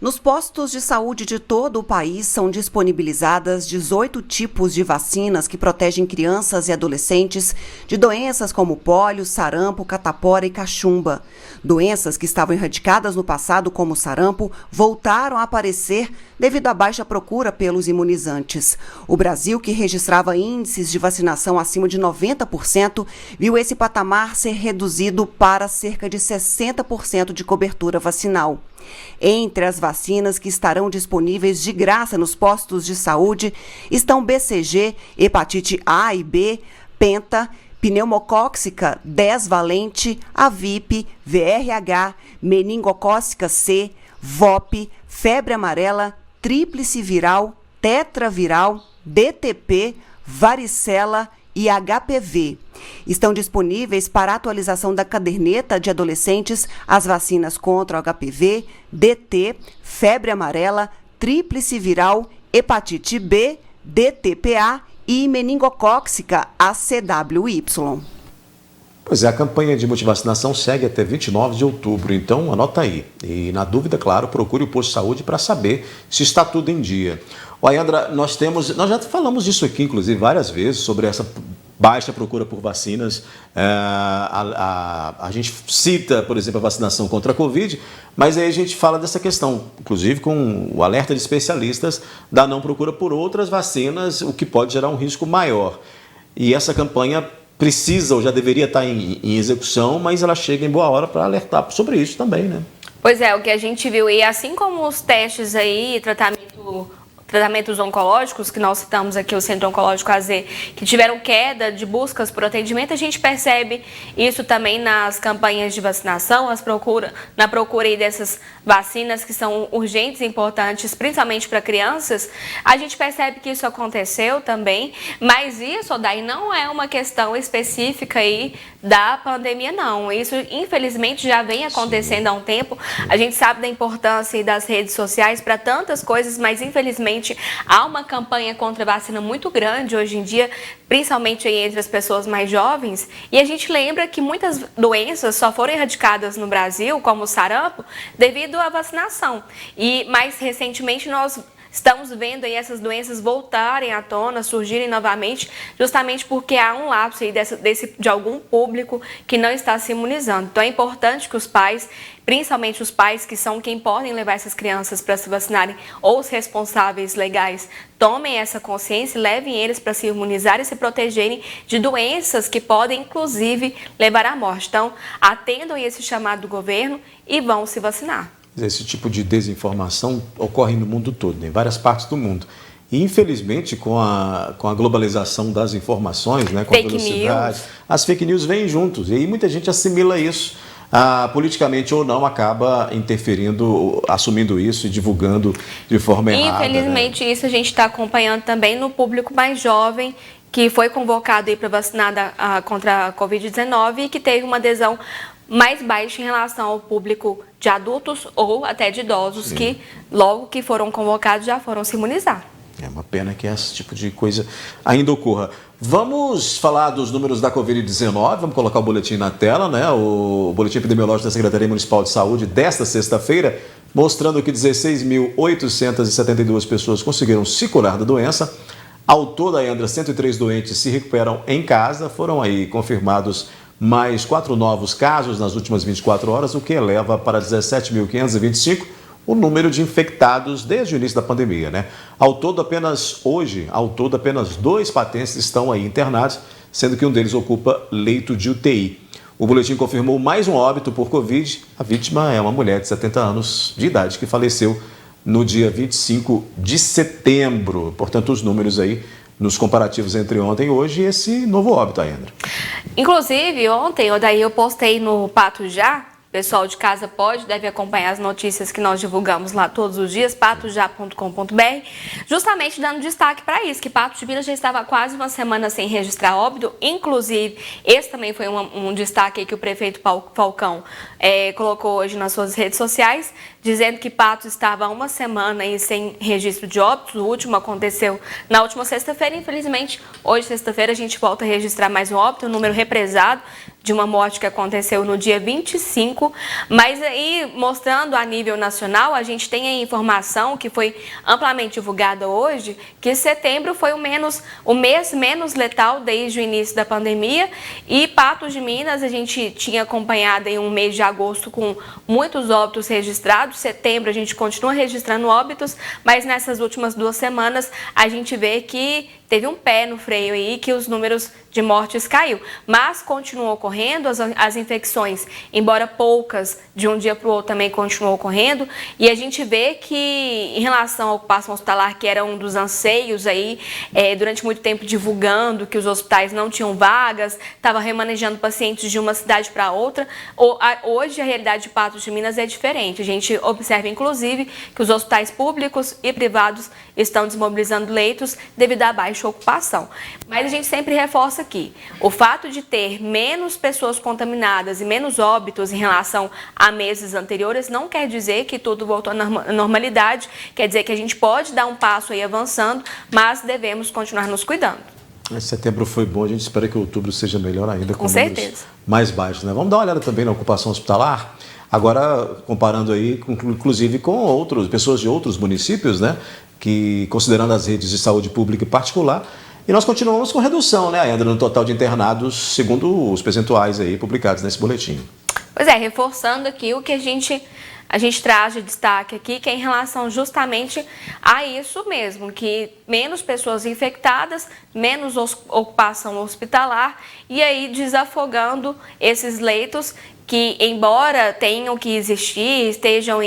Nos postos de saúde de todo o país são disponibilizadas 18 tipos de vacinas que protegem crianças e adolescentes de doenças como pólio, sarampo, catapora e cachumba. Doenças que estavam erradicadas no passado, como sarampo, voltaram a aparecer devido à baixa procura pelos imunizantes. O Brasil, que registrava índices de vacinação acima de 90%, viu esse patamar ser reduzido para cerca de 60% de cobertura vacinal. Entre as vacinas que estarão disponíveis de graça nos postos de saúde estão BCG, hepatite A e B, penta, pneumocócica 10 valente, AVIP, VRH, meningocócica C, VOP, febre amarela, tríplice viral, tetraviral, DTP, varicela e HPV. Estão disponíveis para atualização da caderneta de adolescentes as vacinas contra o HPV, DT, febre amarela, tríplice viral, hepatite B, DTPA e meningocócica ACWY. Pois é, a campanha de multivacinação segue até 29 de outubro, então anota aí. E na dúvida, claro, procure o posto de saúde para saber se está tudo em dia. Ayandra, nós já falamos disso aqui, inclusive, várias vezes, sobre essa baixa procura por vacinas. A gente cita, por exemplo, a vacinação contra a Covid, mas aí a gente fala dessa questão, inclusive com o alerta de especialistas da não procura por outras vacinas, o que pode gerar um risco maior. E essa campanha precisa ou já deveria estar em execução, mas ela chega em boa hora para alertar sobre isso também, né? Pois é, o que a gente viu, e assim como os testes aí, tratamento tratamentos oncológicos, que nós citamos aqui o Centro Oncológico AZ, que tiveram queda de buscas por atendimento, a gente percebe isso também nas campanhas de vacinação, na procura aí dessas vacinas que são urgentes e importantes, principalmente para crianças. A gente percebe que isso aconteceu também, mas isso, Odair, não é uma questão específica aí da pandemia, não. Isso, infelizmente, já vem acontecendo há um tempo. A gente sabe da importância das redes sociais para tantas coisas, mas, infelizmente, há uma campanha contra a vacina muito grande hoje em dia, principalmente aí entre as pessoas mais jovens. E a gente lembra que muitas doenças só foram erradicadas no Brasil, como o sarampo, devido à vacinação. E, mais recentemente, nós estamos vendo aí essas doenças voltarem à tona, surgirem novamente, justamente porque há um lapso aí de algum público que não está se imunizando. Então é importante que os pais, principalmente os pais que são quem podem levar essas crianças para se vacinarem, ou os responsáveis legais, tomem essa consciência e levem eles para se imunizar e se protegerem de doenças que podem, inclusive, levar à morte. Então, atendam esse chamado do governo e vão se vacinar. Esse tipo de desinformação ocorre no mundo todo, em várias partes do mundo. E, infelizmente, com a globalização das informações, né, com a velocidade, as fake news vêm juntos. E aí muita gente assimila isso, politicamente ou não, acaba interferindo, assumindo isso e divulgando de forma errada. Infelizmente, né? Isso a gente está acompanhando também no público mais jovem, que foi convocado para vacinar contra a Covid-19 e que teve uma adesão mais baixa em relação ao público de adultos ou até de idosos. Sim. Que logo que foram convocados já foram se imunizar. É uma pena que esse tipo de coisa ainda ocorra. Vamos falar dos números da Covid-19, vamos colocar o boletim na tela, né? O boletim epidemiológico da Secretaria Municipal de Saúde desta sexta-feira, mostrando que 16.872 pessoas conseguiram se curar da doença. Ao todo, ainda 103 doentes se recuperam em casa, foram aí confirmados mais 4 novos casos nas últimas 24 horas, o que eleva para 17.525 o número de infectados desde o início da pandemia, né? Ao todo, apenas 2 patenses estão aí internados, sendo que um deles ocupa leito de UTI. O boletim confirmou mais um óbito por Covid. A vítima é uma mulher de 70 anos de idade que faleceu no dia 25 de setembro. Portanto, os números aí nos comparativos entre ontem e hoje, esse novo óbito, Aendra. Inclusive, ontem, Odair, eu postei no Pato Já, o pessoal de casa deve acompanhar as notícias que nós divulgamos lá todos os dias, patojá.com.br, justamente dando destaque para isso, que Patos de Minas já estava quase uma semana sem registrar óbito. Inclusive, esse também foi um destaque que o prefeito Falcão colocou hoje nas suas redes sociais, dizendo que Patos estava há uma semana aí sem registro de óbitos. O último aconteceu na última sexta-feira. Infelizmente, hoje, sexta-feira, a gente volta a registrar mais um óbito, um número represado de uma morte que aconteceu no dia 25, mas aí, mostrando a nível nacional, a gente tem a informação que foi amplamente divulgada hoje, que setembro foi o mês menos letal desde o início da pandemia, e Patos de Minas, a gente tinha acompanhado em um mês de agosto com muitos óbitos registrados. Setembro a gente continua registrando óbitos, mas nessas últimas 2 semanas a gente vê que teve um pé no freio aí, que os números de mortes caiu. Mas continuam ocorrendo as infecções, embora poucas, de um dia para o outro também continuam ocorrendo. E a gente vê que, em relação à ocupação hospitalar, que era um dos anseios aí, durante muito tempo divulgando que os hospitais não tinham vagas, estava remanejando pacientes de uma cidade para outra. Hoje a realidade de Patos de Minas é diferente. A gente observa, inclusive, que os hospitais públicos e privados estão desmobilizando leitos devido à baixa ocupação. Mas a gente sempre reforça aqui, o fato de ter menos pessoas contaminadas e menos óbitos em relação a meses anteriores não quer dizer que tudo voltou à normalidade, quer dizer que a gente pode dar um passo aí avançando, mas devemos continuar nos cuidando. Setembro foi bom, a gente espera que outubro seja melhor ainda, com certeza, mais baixos, né? Vamos dar uma olhada também na ocupação hospitalar, agora comparando aí, inclusive com pessoas de outros municípios, né? Que, considerando as redes de saúde pública e particular, e nós continuamos com redução, né, ainda no total de internados, segundo os percentuais aí publicados nesse boletim. Pois é, reforçando aqui o que a gente traz de destaque aqui, que é em relação justamente a isso mesmo, que menos pessoas infectadas, menos ocupação hospitalar, e aí desafogando esses leitos que, embora tenham que existir, estejam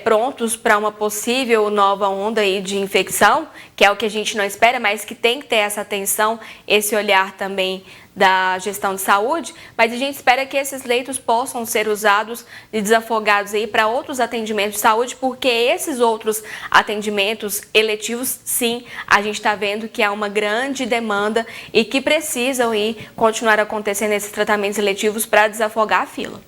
prontos para uma possível nova onda aí de infecção, que é o que a gente não espera, mas que tem que ter essa atenção, esse olhar também da gestão de saúde, mas a gente espera que esses leitos possam ser usados e desafogados aí para outros atendimentos de saúde, porque esses outros atendimentos eletivos, sim, a gente está vendo que há uma grande demanda e que precisam continuar acontecendo esses tratamentos eletivos para desafogar a fila.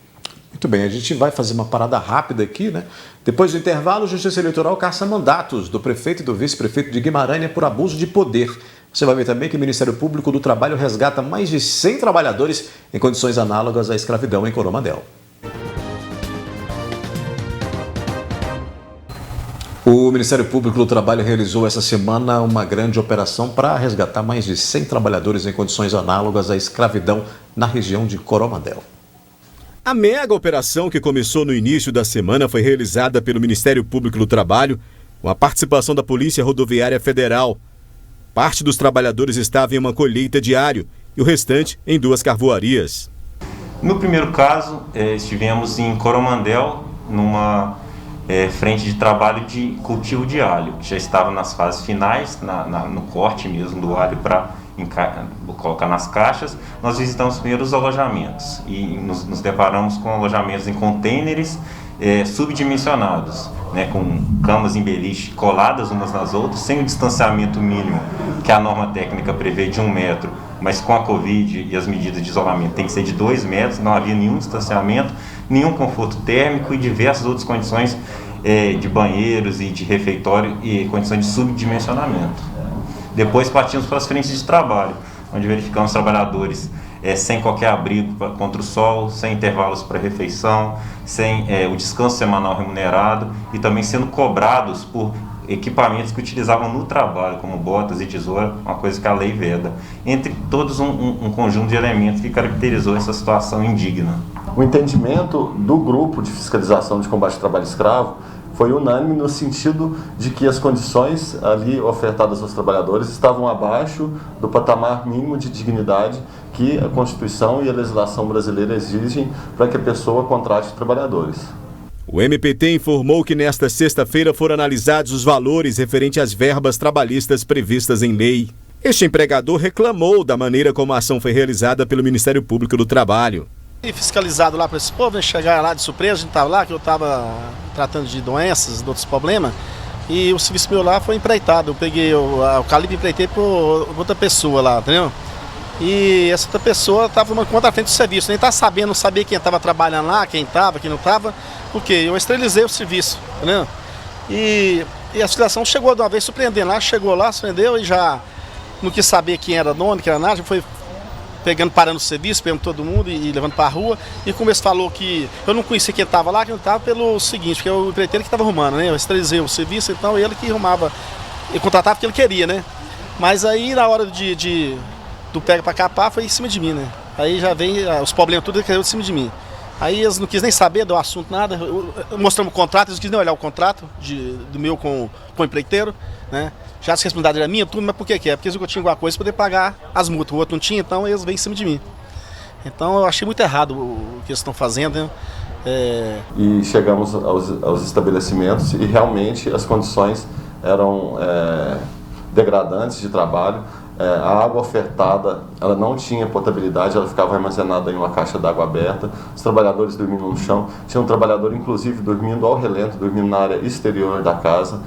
Muito bem, a gente vai fazer uma parada rápida aqui, né? Depois do intervalo, Justiça Eleitoral caça mandatos do prefeito e do vice-prefeito de Guimarães por abuso de poder. Você vai ver também que o Ministério Público do Trabalho resgata mais de 100 trabalhadores em condições análogas à escravidão em Coromandel. O Ministério Público do Trabalho realizou essa semana uma grande operação para resgatar mais de 100 trabalhadores em condições análogas à escravidão na região de Coromandel. A mega operação que começou no início da semana foi realizada pelo Ministério Público do Trabalho com a participação da Polícia Rodoviária Federal. Parte dos trabalhadores estava em uma colheita diária e o restante em 2 carvoarias. No primeiro caso, estivemos em Coromandel, numa frente de trabalho de cultivo de alho. Já estava nas fases finais, no corte mesmo do alho para colocar nas caixas. Nós visitamos primeiro os alojamentos e nos deparamos com alojamentos em contêineres subdimensionados, né, com camas em beliche coladas umas nas outras, sem o distanciamento mínimo que a norma técnica prevê de 1 metro, mas com a Covid e as medidas de isolamento tem que ser de 2 metros, não havia nenhum distanciamento, nenhum conforto térmico e diversas outras condições de banheiros e de refeitório e condições de subdimensionamento. Depois partimos para as frentes de trabalho, onde verificamos trabalhadores sem qualquer abrigo contra o sol, sem intervalos para refeição, sem o descanso semanal remunerado e também sendo cobrados por equipamentos que utilizavam no trabalho, como botas e tesoura, uma coisa que a lei veda. Entre todos um conjunto de elementos que caracterizou essa situação indigna. O entendimento do grupo de fiscalização de combate ao trabalho escravo foi unânime no sentido de que as condições ali ofertadas aos trabalhadores estavam abaixo do patamar mínimo de dignidade que a Constituição e a legislação brasileira exigem para que a pessoa contrate trabalhadores. O MPT informou que nesta sexta-feira foram analisados os valores referentes às verbas trabalhistas previstas em lei. Este empregador reclamou da maneira como a ação foi realizada pelo Ministério Público do Trabalho. E fiscalizado lá para esse povo, chegar lá de surpresa, a gente estava lá, que eu estava tratando de doenças, de outros problemas, e o serviço meu lá foi empreitado. Eu peguei o calibre e empreitei por outra pessoa lá, entendeu? E essa outra pessoa estava tomando conta à frente do serviço, nem estava sabendo, não sabia quem estava trabalhando lá, quem estava, quem não estava, porque eu esterilizei o serviço, entendeu? E a fiscalização chegou de uma vez surpreendendo lá, chegou lá, surpreendeu e já não quis saber quem era dono, quem era nada, já foi parando o serviço, pegando todo mundo e levando para a rua. E como ele falou que eu não conhecia quem estava lá, que não estava pelo seguinte, porque é o empreiteiro que estava arrumando, né? Eu esterilizei o serviço, então ele que arrumava, ele contratava porque ele queria, né? Mas aí na hora do pega para capar foi em cima de mim, né? Aí já vem os problemas tudo caiu em cima de mim. Aí eles não quis nem saber do assunto, nada. Mostramos o contrato, eles não quis nem olhar o contrato do meu com o empreiteiro, né? Já a responsabilidade era minha, tudo, mas por que é? Porque eu tinha alguma coisa para poder pagar as multas, o outro não tinha, então eles vêm em cima de mim. Então eu achei muito errado o que eles estão fazendo, né? E chegamos aos estabelecimentos e realmente as condições eram degradantes de trabalho. A água ofertada, ela não tinha potabilidade, ela ficava armazenada em uma caixa d'água aberta, os trabalhadores dormindo no chão, tinha um trabalhador inclusive dormindo ao relento, dormindo na área exterior da casa,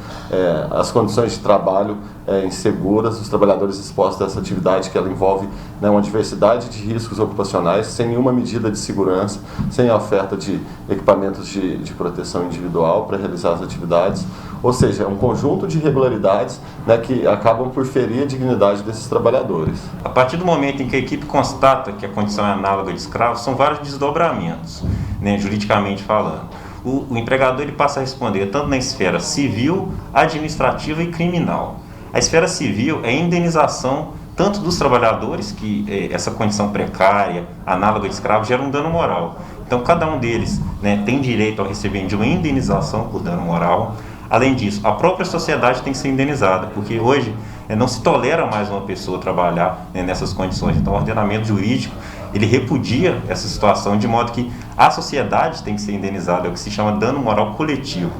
as condições de trabalho inseguras, os trabalhadores expostos a essa atividade que ela envolve uma diversidade de riscos ocupacionais, sem nenhuma medida de segurança, sem a oferta de equipamentos de proteção individual para realizar as atividades, ou seja, um conjunto de irregularidades, né, que acabam por ferir a dignidade desses trabalhadores. A partir do momento em que a equipe constata que a condição é análoga de escravo, são vários desdobramentos, né, juridicamente falando. O empregador ele passa a responder tanto na esfera civil, administrativa e criminal. A esfera civil é a indenização tanto dos trabalhadores, que essa condição precária, análoga de escravo, gera um dano moral. Então, cada um deles, né, tem direito ao recebimento de uma indenização por dano moral. Além disso, a própria sociedade tem que ser indenizada, porque hoje não se tolera mais uma pessoa trabalhar, né, nessas condições. Então o ordenamento jurídico, ele repudia essa situação de modo que a sociedade tem que ser indenizada, é o que se chama dano moral coletivo.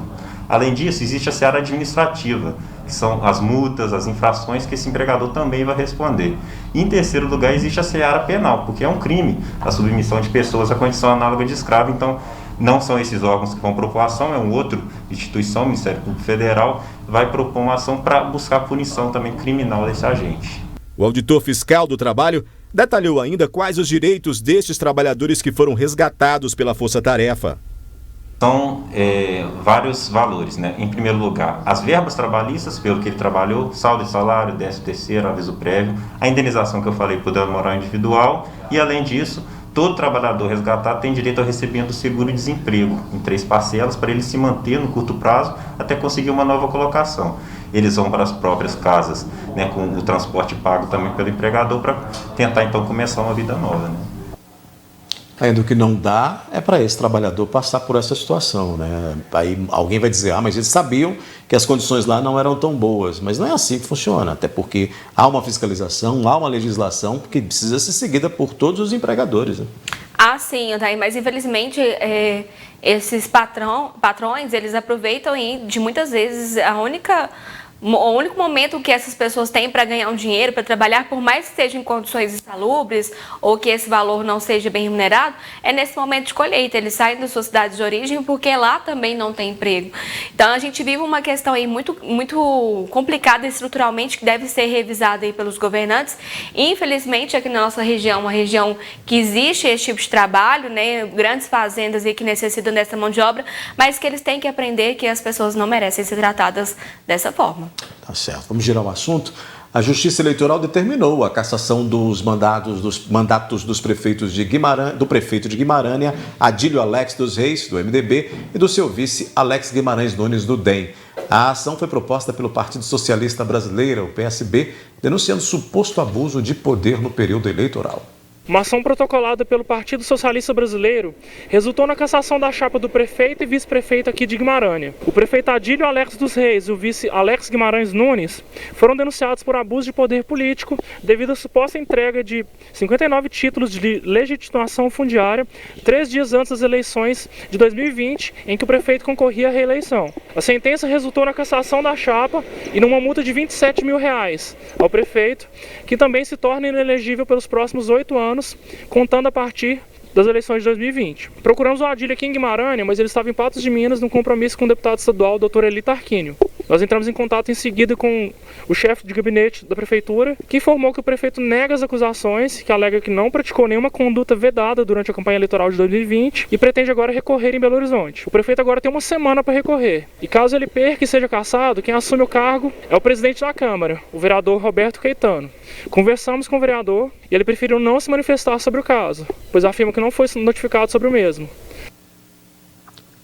Além disso, existe a seara administrativa, que são as multas, as infrações que esse empregador também vai responder. E, em terceiro lugar, existe a seara penal, porque é um crime a submissão de pessoas à condição análoga de escravo. Então, não são esses órgãos que vão propor ação, é uma outra instituição, o Ministério Público Federal, vai propor uma ação para buscar punição também criminal desse agente. O auditor fiscal do trabalho detalhou ainda quais os direitos destes trabalhadores que foram resgatados pela Força Tarefa. São vários valores, né? Em primeiro lugar, as verbas trabalhistas pelo que ele trabalhou, saldo de salário, 13º, aviso prévio, a indenização que eu falei por dano moral individual e, além disso, todo trabalhador resgatado tem direito ao recebimento do seguro-desemprego em 3 parcelas para ele se manter no curto prazo até conseguir uma nova colocação. Eles vão para as próprias casas, né, com o transporte pago também pelo empregador para tentar então começar uma vida nova, né? Ainda o que não dá é para esse trabalhador passar por essa situação, né? Aí alguém vai dizer, mas eles sabiam que as condições lá não eram tão boas. Mas não é assim que funciona, até porque há uma fiscalização, há uma legislação que precisa ser seguida por todos os empregadores, né? Ah, sim, Otávio, mas infelizmente esses patrões, eles aproveitam de muitas vezes o único momento que essas pessoas têm para ganhar um dinheiro, para trabalhar, por mais que esteja em condições insalubres ou que esse valor não seja bem remunerado, é nesse momento de colheita. Eles saem das suas cidades de origem porque lá também não tem emprego. Então a gente vive uma questão aí muito complicada estruturalmente que deve ser revisada aí pelos governantes. Infelizmente aqui na nossa região, uma região que existe esse tipo de trabalho, né, grandes fazendas aí que necessitam dessa mão de obra, mas que eles têm que aprender que as pessoas não merecem ser tratadas dessa forma. Tá certo. Vamos girar o assunto. A Justiça Eleitoral determinou a cassação dos mandatos dos prefeitos do prefeito de Guimarães, Adílio Alex dos Reis, do MDB, e do seu vice, Alex Guimarães Nunes, do DEM. A ação foi proposta pelo Partido Socialista Brasileiro, o PSB, denunciando suposto abuso de poder no período eleitoral. Uma ação protocolada pelo Partido Socialista Brasileiro resultou na cassação da chapa do prefeito e vice-prefeito aqui de Guimarães. O prefeito Adílio Alex dos Reis e o vice Alex Guimarães Nunes foram denunciados por abuso de poder político devido à suposta entrega de 59 títulos de legitimação fundiária 3 dias antes das eleições de 2020, em que o prefeito concorria à reeleição. A sentença resultou na cassação da chapa e numa multa de R$27 mil ao prefeito, que também se torna inelegível pelos próximos 8 anos, contando a partir das eleições de 2020. Procuramos o Adílio aqui em Guimarães, mas ele estava em Patos de Minas num compromisso com o deputado estadual, Dr. Eli Tarquínio. Nós entramos em contato em seguida com o chefe de gabinete da prefeitura, que informou que o prefeito nega as acusações, que alega que não praticou nenhuma conduta vedada durante a campanha eleitoral de 2020 e pretende agora recorrer em Belo Horizonte. O prefeito agora tem uma semana para recorrer. E caso ele perca e seja cassado, quem assume o cargo é o presidente da Câmara, o vereador Roberto Caetano. Conversamos com o vereador e ele preferiu não se manifestar sobre o caso, pois afirma que não foi notificado sobre o mesmo.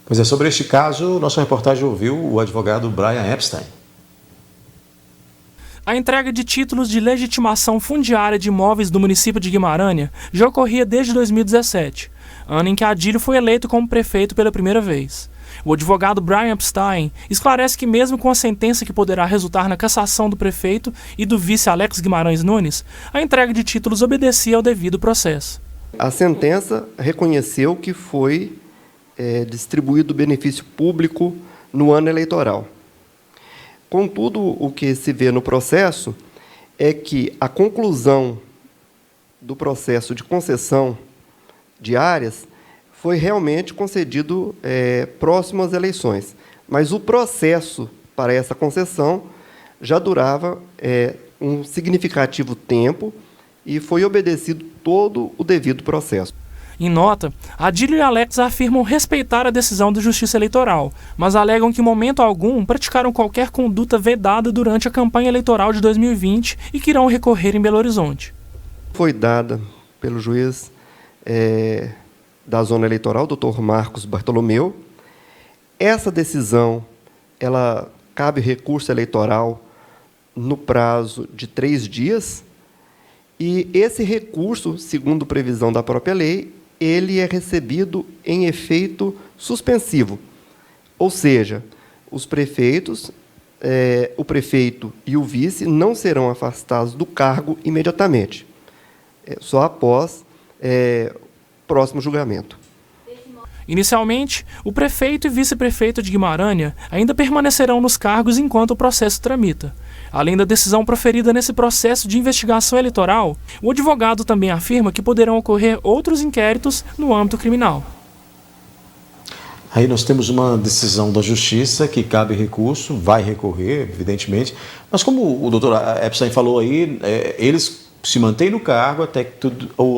Pois é, sobre este caso, nossa reportagem ouviu o advogado Brian Epstein. A entrega de títulos de legitimação fundiária de imóveis do município de Guimarães já ocorria desde 2017, ano em que Adílio foi eleito como prefeito pela primeira vez. O advogado Brian Epstein esclarece que mesmo com a sentença que poderá resultar na cassação do prefeito e do vice Alex Guimarães Nunes, a entrega de títulos obedecia ao devido processo. A sentença reconheceu que foi distribuído benefício público no ano eleitoral. Contudo, o que se vê no processo é que a conclusão do processo de concessão de áreas foi realmente concedido próximo às eleições, mas o processo para essa concessão já durava um significativo tempo e foi obedecido todo o devido processo. Em nota, Adílio e Alex afirmam respeitar a decisão da Justiça Eleitoral, mas alegam que em momento algum praticaram qualquer conduta vedada durante a campanha eleitoral de 2020 e que irão recorrer em Belo Horizonte. Foi dada pelo juiz da Zona Eleitoral, Dr. Marcos Bartolomeu. Essa decisão, ela cabe recurso eleitoral no prazo de 3 dias, e esse recurso, segundo previsão da própria lei, ele é recebido em efeito suspensivo. Ou seja, os prefeitos o prefeito e o vice não serão afastados do cargo imediatamente, só após próximo julgamento. Inicialmente, o prefeito e vice-prefeito de Guimarães ainda permanecerão nos cargos enquanto o processo tramita. Além da decisão proferida nesse processo de investigação eleitoral, o advogado também afirma que poderão ocorrer outros inquéritos no âmbito criminal. Aí nós temos uma decisão da Justiça que cabe recurso, vai recorrer, evidentemente, mas como o doutor Epstein falou aí, eles se mantêm no cargo até que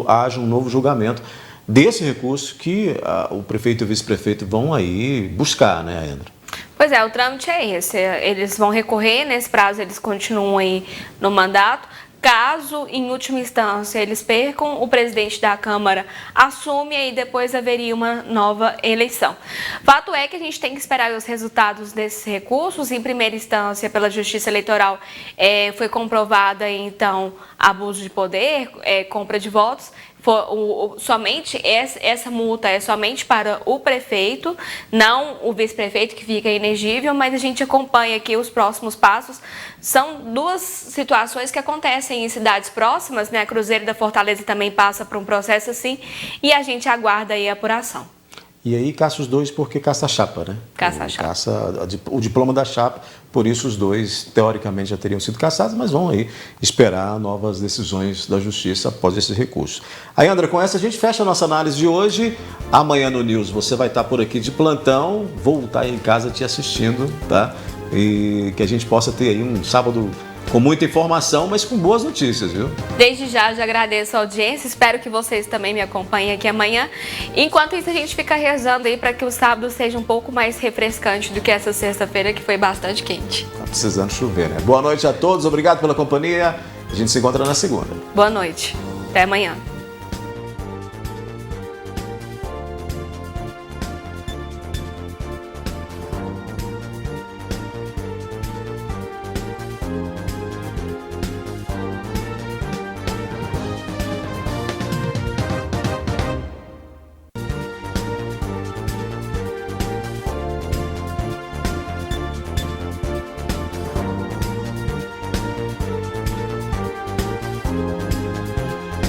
haja um novo julgamento desse recurso que o prefeito e o vice-prefeito vão aí buscar, né, Andra? Pois é, o trâmite é esse. Eles vão recorrer, nesse prazo eles continuam aí no mandato. Caso, em última instância, eles percam, o presidente da Câmara assume e aí depois haveria uma nova eleição. Fato é que a gente tem que esperar os resultados desses recursos. Em primeira instância, pela Justiça Eleitoral, foi comprovada, então, abuso de poder, compra de votos. Somente essa multa é somente para o prefeito, não o vice-prefeito, que fica inegível, mas a gente acompanha aqui os próximos passos. São duas situações que acontecem em cidades próximas, né? Cruzeiro da Fortaleza também passa por um processo assim, e a gente aguarda aí a apuração. E aí caça os dois porque caça a chapa, né? Caça a chapa. Caça o diploma da chapa, por isso os dois, teoricamente, já teriam sido caçados, mas vão aí esperar novas decisões da Justiça após esse recurso. Aí, André, com essa a gente fecha a nossa análise de hoje. Amanhã no News você vai estar por aqui de plantão, vou estar em casa te assistindo, tá? E que a gente possa ter aí um sábado com muita informação, mas com boas notícias, viu? Desde já agradeço a audiência, espero que vocês também me acompanhem aqui amanhã. Enquanto isso, a gente fica rezando aí para que o sábado seja um pouco mais refrescante do que essa sexta-feira, que foi bastante quente. Tá precisando chover, né? Boa noite a todos, obrigado pela companhia. A gente se encontra na segunda. Boa noite, até amanhã.